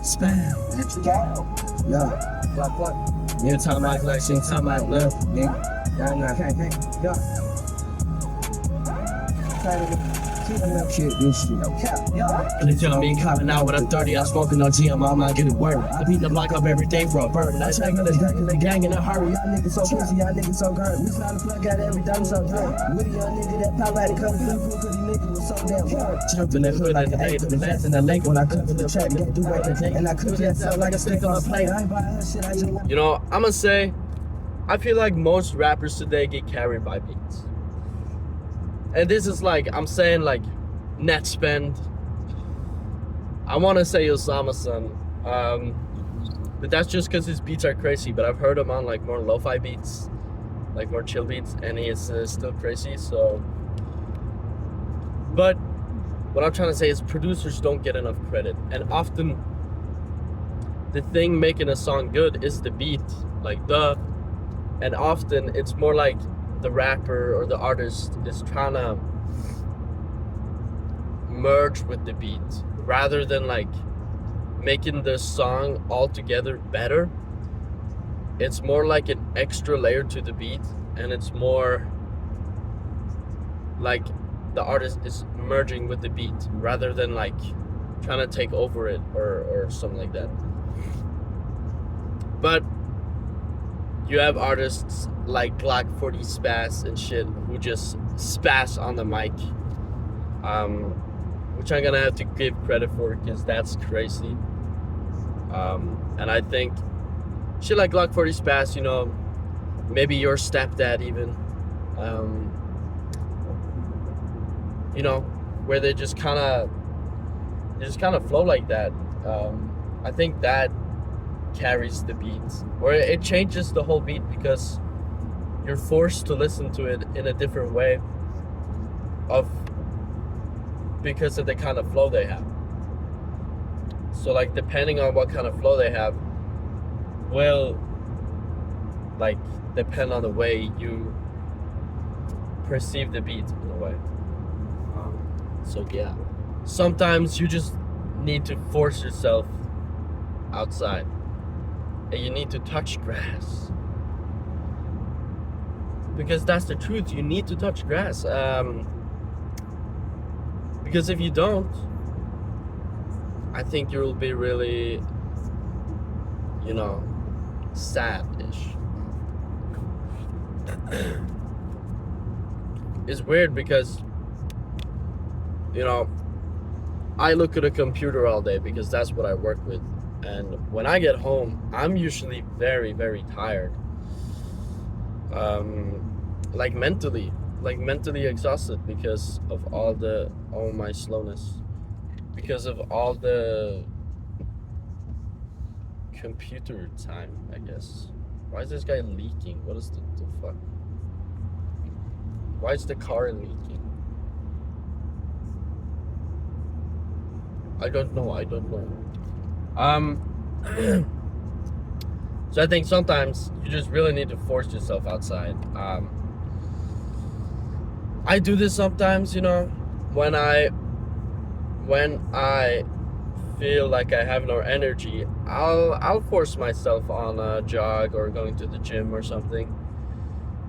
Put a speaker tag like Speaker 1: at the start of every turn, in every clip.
Speaker 1: Spam. Yeah. What? You talking about collection, talking about love. Yeah. Yeah. Shit, this shit. And they tell me coming out when I'm 30, I'm smoking on GM, I might get it word. I beat the block up every day for a bird. And I check on the gang and the gang in a hurry. Y'all niggas so crazy, y'all niggas so good. We slide the plug out every time so good. With a young nigga that pop out and come through, cause these niggas was so damn hard. Jumping the hood like an eight, the last in the lake when I cut to the track, can't do what they take. And I cook that stuff like a stick on a plate. I ain't buying that shit, I just want.
Speaker 2: You know, I'ma say, I feel like most rappers today get carried by beats. And this is like, I'm saying like, net spend. I want to say Osama Son, but that's just because his beats are crazy. But I've heard him on like more lo-fi beats, like more chill beats, and he is still crazy. So, but what I'm trying to say is producers don't get enough credit, and often the thing making a song good is the beat, and often it's more like the rapper or the artist is trying to merge with the beat rather than like making the song altogether better. It's more like an extra layer to the beat, and it's more like the artist is merging with the beat rather than like trying to take over it or something like that. But you have artists like Glock 40 Spaz and shit who just spaz on the mic, which I'm gonna have to give credit for because that's crazy. And I think shit like Glock 40 Spaz, you know, maybe your stepdad even, you know, where they just kind of flow like that. I think that carries the beat, or it changes the whole beat because you're forced to listen to it in a different way because of the kind of flow they have. So like depending on what kind of flow they have will like depend on the way you perceive the beat in a way. So yeah, sometimes you just need to force yourself outside and you need to touch grass, because that's the truth. You need to touch grass, because if you don't, I think you'll be really, you know, sad-ish. It's weird because, you know, I look at a computer all day because that's what I work with. And when I get home, I'm usually very, very tired. Like mentally exhausted because of all my slowness. Because of all the computer time, I guess. Why is this guy leaking? What is the fuck? Why is the car leaking? I don't know. So I think sometimes you just really need to force yourself outside. I do this sometimes, you know, when I feel like I have no energy, I'll force myself on a jog or going to the gym or something,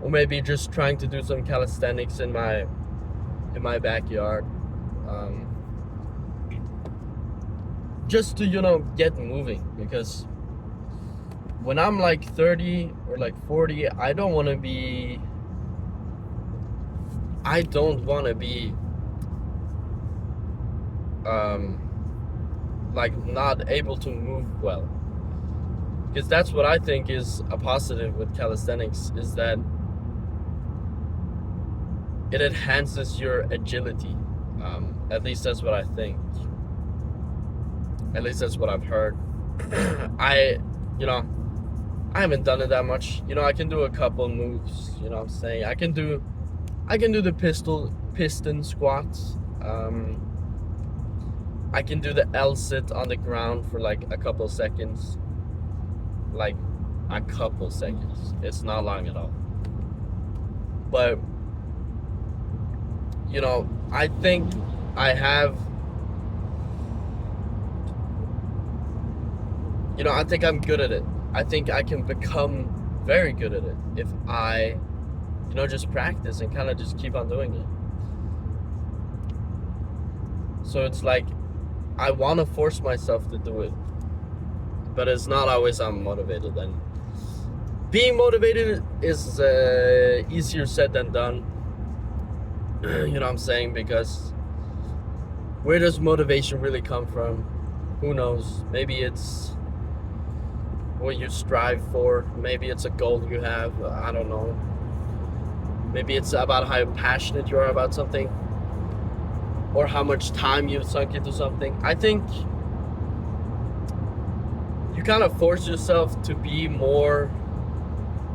Speaker 2: or maybe just trying to do some calisthenics in my backyard, just to, you know, get moving. Because when I'm like 30 or like 40, I don't want to be like not able to move well, because that's what I think is a positive with calisthenics, is that it enhances your agility. At least that's what I think. At least that's what I've heard. I haven't done it that much. You know, I can do a couple moves, you know what I'm saying? I can do the piston squats. I can do the L sit on the ground for like a couple seconds. Like a couple seconds. It's not long at all. But, you know, I think I have You know, I think I'm good at it. I think I can become very good at it if I, you know, just practice and kind of just keep on doing it. So it's like I want to force myself to do it, but it's not always I'm motivated. And being motivated is easier said than done. You know what I'm saying? Because where does motivation really come from? Who knows? Maybe it's what you strive for. Maybe it's a goal you have. I don't know. Maybe it's about how passionate you are about something, or how much time you've sunk into something. I think you kind of force yourself to be more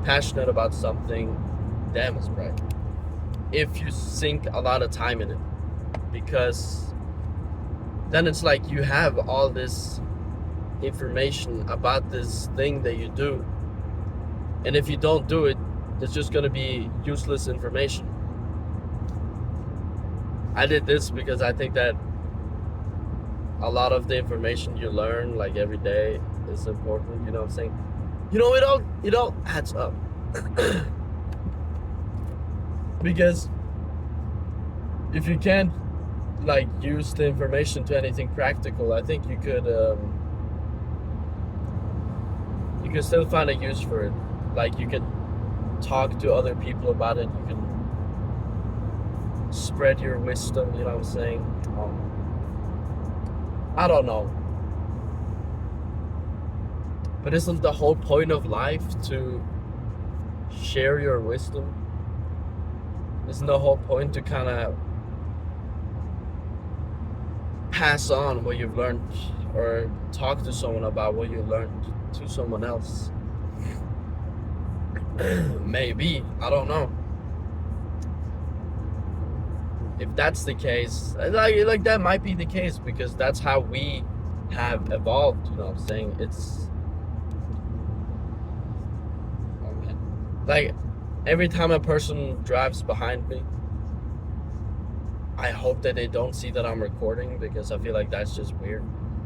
Speaker 2: passionate about something. Damn, it's bright. If you sink a lot of time in it, because then it's like you have all this information about this thing that you do, and if you don't do it, it's just going to be useless information. I did this because I think that a lot of the information you learn like every day is important. You know what I'm saying? You know, it all adds up. Because if you can't like use the information to anything practical, I think you could still find a use for it. Like you can talk to other people about it. You can spread your wisdom. You know what I'm saying? I don't know. But isn't the whole point of life to share your wisdom? Isn't the whole point to kind of pass on what you've learned, or talk to someone about what you learned to someone else? Maybe, I don't know. If that's the case, like that might be the case, because that's how we have evolved. You know what I'm saying? It's like every time a person drives behind me, I hope that they don't see that I'm recording, because I feel like that's just weird.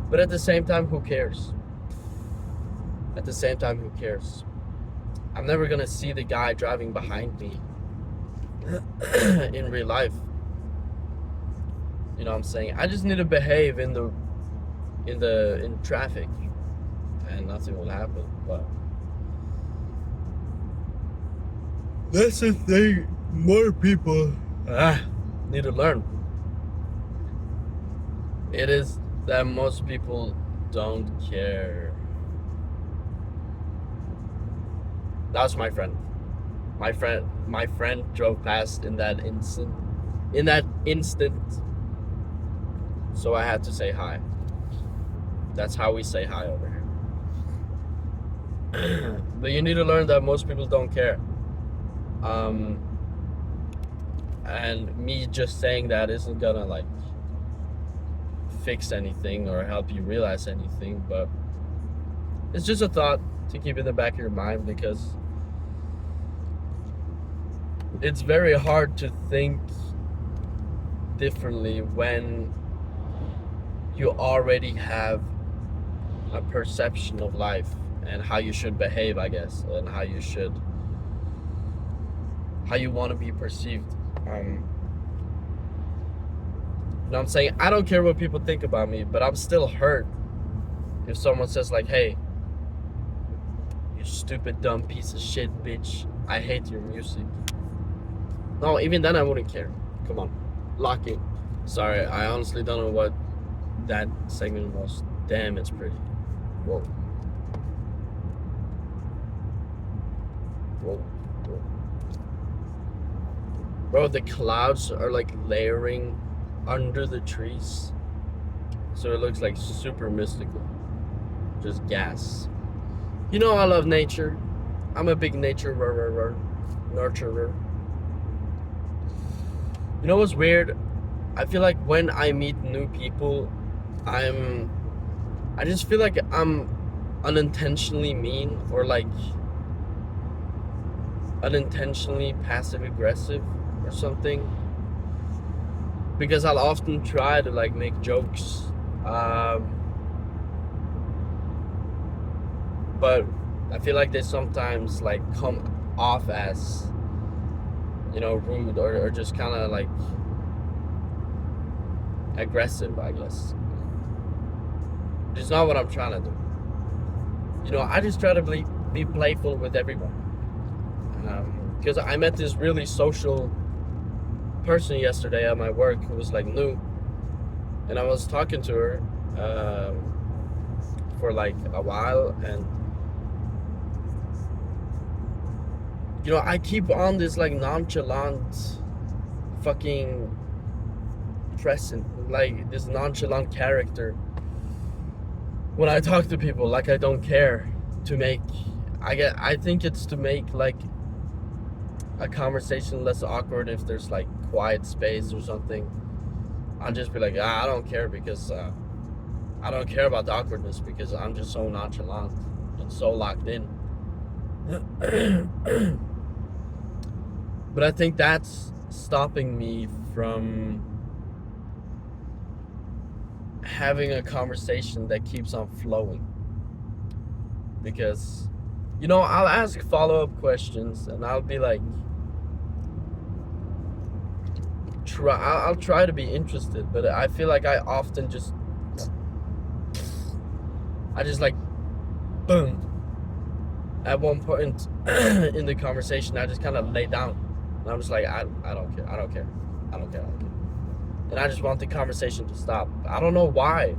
Speaker 2: But at the same time, who cares? At the same time, who cares? I'm never gonna see the guy driving behind me in real life. You know what I'm saying? I just need to behave in traffic, and nothing will happen. But that's the thing. More people need to learn. It is that most people don't care. That's my friend. My friend drove past in that instant. So I had to say hi. That's how we say hi over here. But you need to learn that most people don't care. And me just saying that isn't gonna like fix anything or help you realize anything, but it's just a thought to keep in the back of your mind, because it's very hard to think differently when you already have a perception of life and how you should behave, I guess, and how you want to be perceived. You know what I'm saying? I don't care what people think about me, but I'm still hurt if someone says like, hey, you stupid dumb piece of shit bitch, I hate your music. No, even then I wouldn't care. Come on, lock in. Sorry, I honestly don't know what that segment was. Damn, it's pretty. Whoa. Whoa. Bro, the clouds are like layering under the trees, so it looks like super mystical. Just gas. You know I love nature. I'm a big nurturer. You know what's weird? I feel like when I meet new people, I just feel like I'm unintentionally mean, or like unintentionally passive aggressive or something, because I'll often try to like make jokes but I feel like they sometimes like come off as, rude or just kind of like aggressive, I guess. It's not what I'm trying to do. I just try to be playful with everyone. Because I met this really social person yesterday at my work who was like new, and I was talking to her for like a while, and I keep on this like nonchalant fucking present, like this nonchalant character when I talk to people, like I don't care to make, I think it's to make like a conversation less awkward. If there's like quiet space or something, I'll just be like, I don't care, because I don't care about the awkwardness, because I'm just so nonchalant and so locked in. But I think that's stopping me from having a conversation that keeps on flowing. Because, I'll ask follow-up questions, and I'll be like, I'll try to be interested, but I feel like I often just like, boom. At one point in the conversation, I just kind of lay down, and I'm just like, I don't care. And I just want the conversation to stop. I don't know why.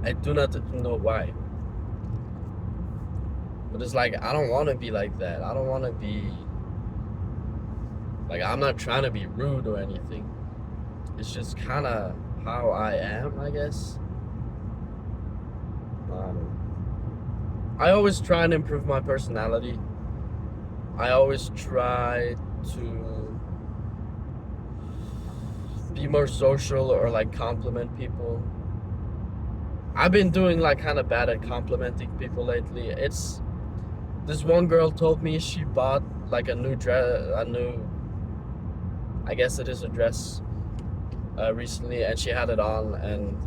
Speaker 2: I do not know why. But it's like, I don't want to be like that. I don't want to be like, I'm not trying to be rude or anything. It's just kind of how I am, I guess. I always try and improve my personality. I always try to be more social or like compliment people. I've been doing like kind of bad at complimenting people lately. It's this one girl told me she bought like a new I guess it is a dress recently, and she had it on, and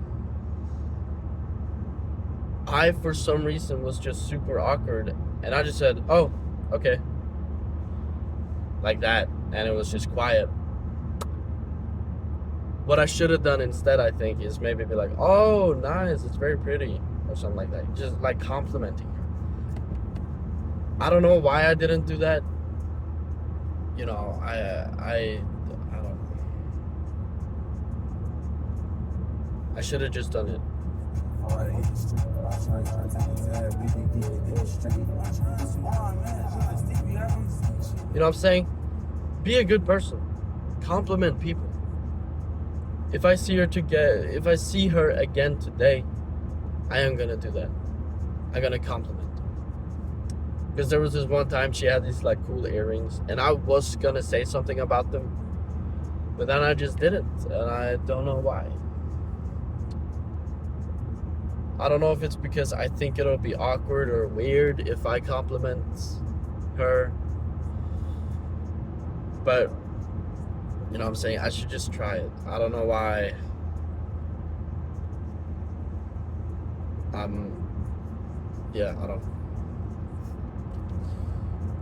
Speaker 2: I for some reason was just super awkward, and I just said, oh, okay, like that, and it was just quiet. What I should have done instead, I think, is maybe be like, oh, nice, it's very pretty, or something like that. Just like complimenting her. I don't know why I didn't do that. I don't know. I should have just done it. You know what I'm saying? Be a good person. Compliment people. If I see her again today, I am gonna do that. I'm gonna compliment her. Because there was this one time she had these like cool earrings, and I was gonna say something about them, but then I just didn't, and I don't know why. I don't know if it's because I think it'll be awkward or weird if I compliment her, but you know what I'm saying, I should just try it. I don't know why I don't,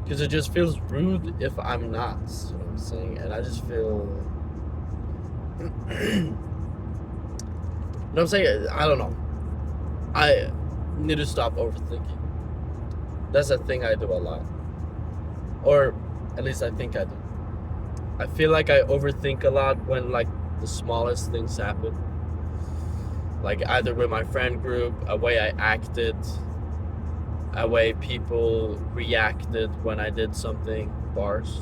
Speaker 2: because it just feels rude if I'm not, you know what I'm saying, and I just feel you know what I'm saying, I don't know. I need to stop overthinking. That's a thing I do a lot. Or at least I think I do. I feel like I overthink a lot when like the smallest things happen. Like either with my friend group, a way I acted, a way people reacted when I did something, bars.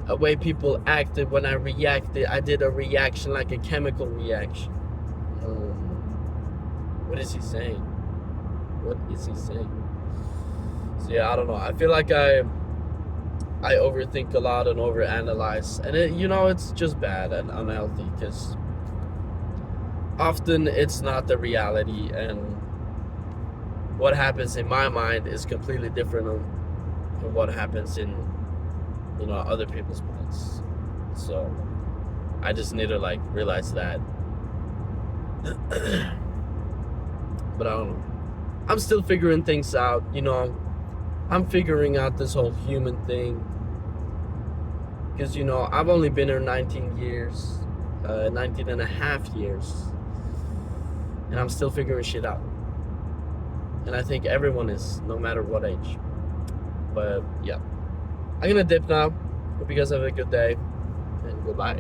Speaker 2: A way people acted when I reacted. I did a reaction, like a chemical reaction. What is he saying? So yeah, I don't know. I feel like I overthink a lot and overanalyze, and it's just bad and unhealthy, because often it's not the reality, and what happens in my mind is completely different from what happens in other people's minds. So I just need to like realize that. But I don't know. I'm still figuring things out, you know. I'm figuring out this whole human thing. Because, you know, I've only been here 19 years, 19 and a half years. And I'm still figuring shit out. And I think everyone is, no matter what age. But, yeah. I'm gonna dip now. Hope you guys have a good day. And goodbye.